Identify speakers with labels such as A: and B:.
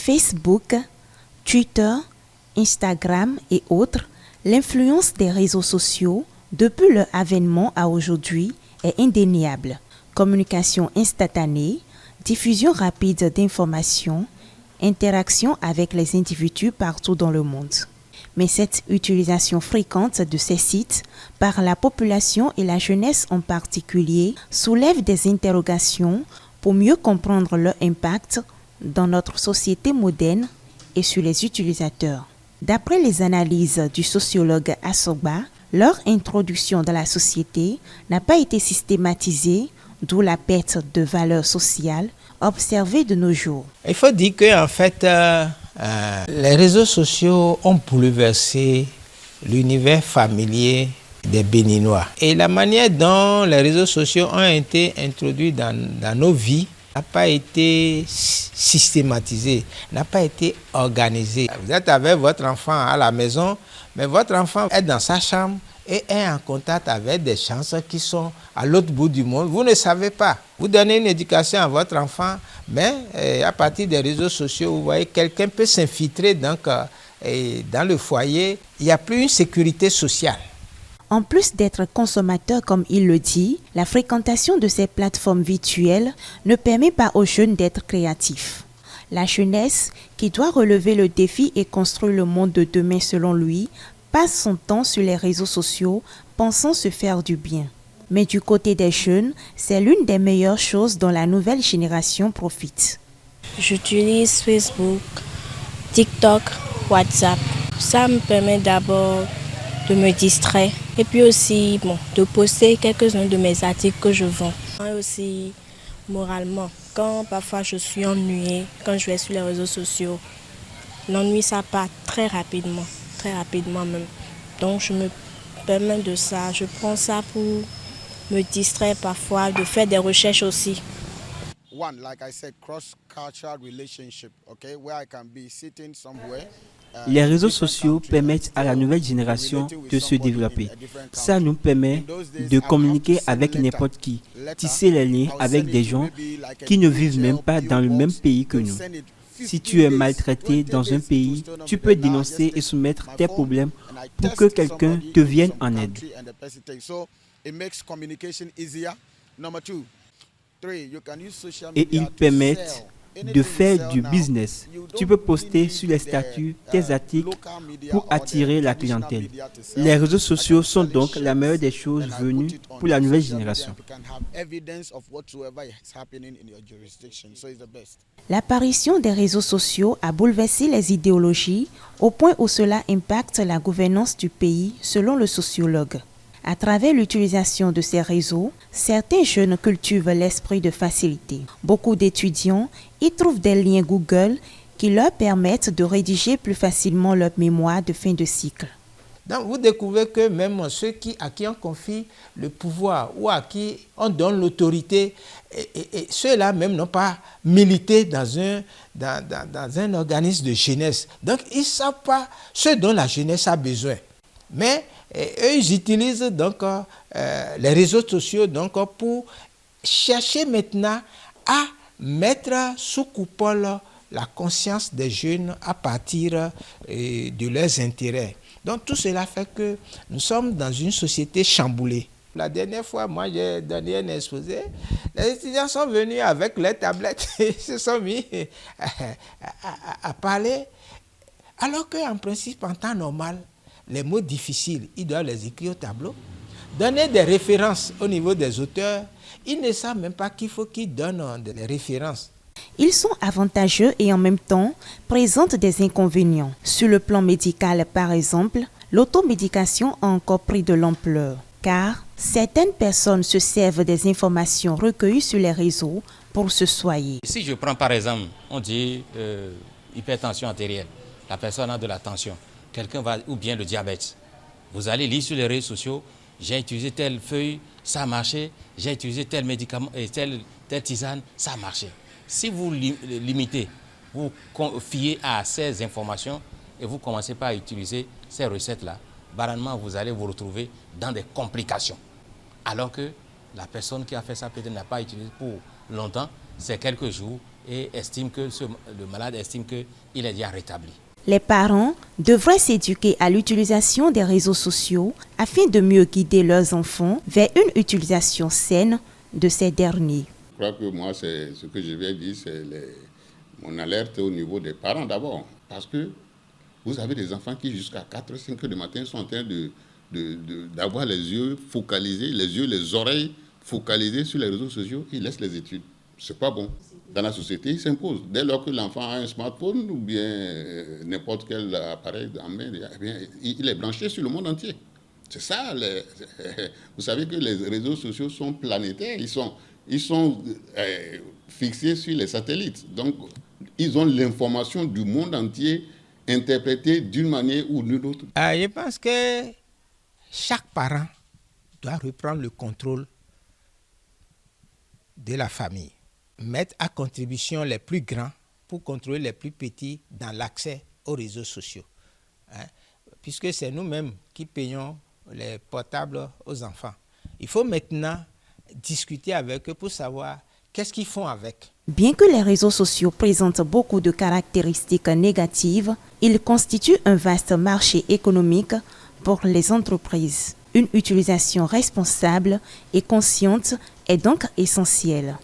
A: Facebook, Twitter, Instagram et autres, l'influence des réseaux sociaux depuis leur avènement à aujourd'hui est indéniable. Communication instantanée, diffusion rapide d'informations, interaction avec les individus partout dans le monde. Mais cette utilisation fréquente de ces sites par la population et la jeunesse en particulier soulève des interrogations pour mieux comprendre leur impact dans notre société moderne et sur les utilisateurs. D'après les analyses du sociologue Asogba, leur introduction dans la société n'a pas été systématisée, d'où la perte de valeur sociale observée de nos jours.
B: Il faut dire qu'en fait, les réseaux sociaux ont bouleversé l'univers familier des Béninois. Et la manière dont les réseaux sociaux ont été introduits dans nos vies n'a pas été systématisée, n'a pas été organisée. Vous êtes avec votre enfant à la maison, mais votre enfant est dans sa chambre et est en contact avec des gens qui sont à l'autre bout du monde. Vous ne savez pas. Vous donnez une éducation à votre enfant, mais à partir des réseaux sociaux, vous voyez, quelqu'un peut s'infiltrer dans le foyer. Il n'y a plus une sécurité sociale.
A: En plus d'être consommateur comme il le dit, la fréquentation de ces plateformes virtuelles ne permet pas aux jeunes d'être créatifs. La jeunesse, qui doit relever le défi et construire le monde de demain selon lui, passe son temps sur les réseaux sociaux pensant se faire du bien. Mais du côté des jeunes, c'est l'une des meilleures choses dont la nouvelle génération profite.
C: J'utilise Facebook, TikTok, WhatsApp. Ça me permet d'abord de me distraire et puis aussi de poster quelques-uns de mes articles que je vends. Et aussi moralement, quand parfois je suis ennuyée, quand je vais sur les réseaux sociaux, l'ennui ça part très rapidement même. Donc je me permets de ça, je prends ça pour me distraire parfois, de faire des recherches aussi.
D: One, like I said, cross-cultural relationship, okay, where I can be sitting somewhere.
E: Les réseaux sociaux permettent à la nouvelle génération de se développer. Ça nous permet de communiquer avec n'importe qui, tisser les liens avec des gens qui ne vivent même pas dans le même pays que nous. Si tu es maltraité dans un pays, tu peux dénoncer et soumettre tes problèmes pour que quelqu'un te vienne en aide. Et ils permettent de faire du business. Tu peux poster sur les statuts tes articles pour attirer la clientèle. Les réseaux sociaux sont donc la meilleure des choses venues pour la nouvelle génération.
A: L'apparition des réseaux sociaux a bouleversé les idéologies au point où cela impacte la gouvernance du pays, selon le sociologue. À travers l'utilisation de ces réseaux, certains jeunes cultivent l'esprit de facilité. Beaucoup d'étudiants y trouvent des liens Google qui leur permettent de rédiger plus facilement leur mémoire de fin de cycle.
B: Donc vous découvrez que même ceux à qui on confie le pouvoir ou à qui on donne l'autorité, et ceux-là même n'ont pas milité dans un organisme de jeunesse. Donc ils ne savent pas ce dont la jeunesse a besoin. Mais eux, ils utilisent donc les réseaux sociaux donc, pour chercher maintenant à mettre sous coupole la conscience des jeunes à partir de leurs intérêts. Donc tout cela fait que nous sommes dans une société chamboulée. La dernière fois, moi j'ai donné un exposé, les étudiants sont venus avec leurs tablettes et se sont mis à parler, alors qu'en principe, en temps normal, les mots difficiles, ils doivent les écrire au tableau. Donner des références au niveau des auteurs, ils ne savent même pas qu'il faut qu'ils donnent des références.
A: Ils sont avantageux et en même temps présentent des inconvénients. Sur le plan médical, par exemple, l'automédication a encore pris de l'ampleur, car certaines personnes se servent des informations recueillies sur les réseaux pour se soigner.
F: Si je prends par exemple, on dit hypertension artérielle, la personne a de la tension. Quelqu'un va, ou bien le diabète. Vous allez lire sur les réseaux sociaux, j'ai utilisé telle feuille, ça a marché, j'ai utilisé tel médicament et telle tisane, ça a marché. Si vous limitez, vous fiez à ces informations et vous commencez pas à utiliser ces recettes-là, banalement vous allez vous retrouver dans des complications. Alors que la personne qui a fait ça peut-être n'a pas utilisé pour longtemps ces quelques jours et estime que le malade estime qu'il est déjà rétabli.
A: Les parents devraient s'éduquer à l'utilisation des réseaux sociaux afin de mieux guider leurs enfants vers une utilisation saine de ces derniers.
G: Je crois que moi, c'est ce que je vais dire, c'est mon alerte au niveau des parents d'abord. Parce que vous avez des enfants qui jusqu'à 4-5 heures du matin sont en train d'avoir les yeux focalisés, les yeux, les oreilles focalisés sur les réseaux sociaux, ils laissent les études. C'est pas bon. Dans la société, il s'impose. Dès lors que l'enfant a un smartphone ou bien n'importe quel appareil en main, eh bien, il est branché sur le monde entier. C'est ça. Vous savez que les réseaux sociaux sont planétaires. Ils sont fixés sur les satellites. Donc, ils ont l'information du monde entier interprétée d'une manière ou d'une autre.
B: Je pense que chaque parent doit reprendre le contrôle de la famille, mettre à contribution les plus grands pour contrôler les plus petits dans l'accès aux réseaux sociaux. Puisque c'est nous-mêmes qui payons les portables aux enfants. Il faut maintenant discuter avec eux pour savoir qu'est-ce qu'ils font avec.
A: Bien que les réseaux sociaux présentent beaucoup de caractéristiques négatives, ils constituent un vaste marché économique pour les entreprises. Une utilisation responsable et consciente est donc essentielle.